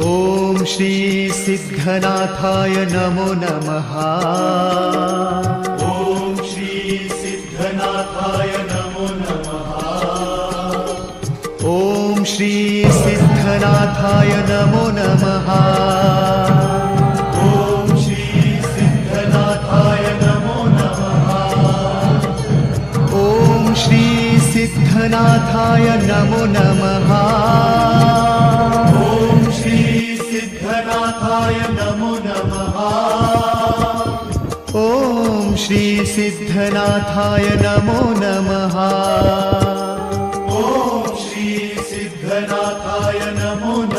ओम श्री सिद्धनाथाय नमो नमः। ओम श्री सिद्धनाथाय नमो नमः। ओम श्री सिद्धनाथाय नमो नमः। ओम श्री सिद्धनाथाय नमो नमः। ओम श्री सिद्धनाथाय नमो नमः। ओम श्री सिद्धनाथाय नमो नमः। ओम श्री सिद्धनाथाय नमो नमः। ओम श्री सिद्धनाथाय नमो नमः।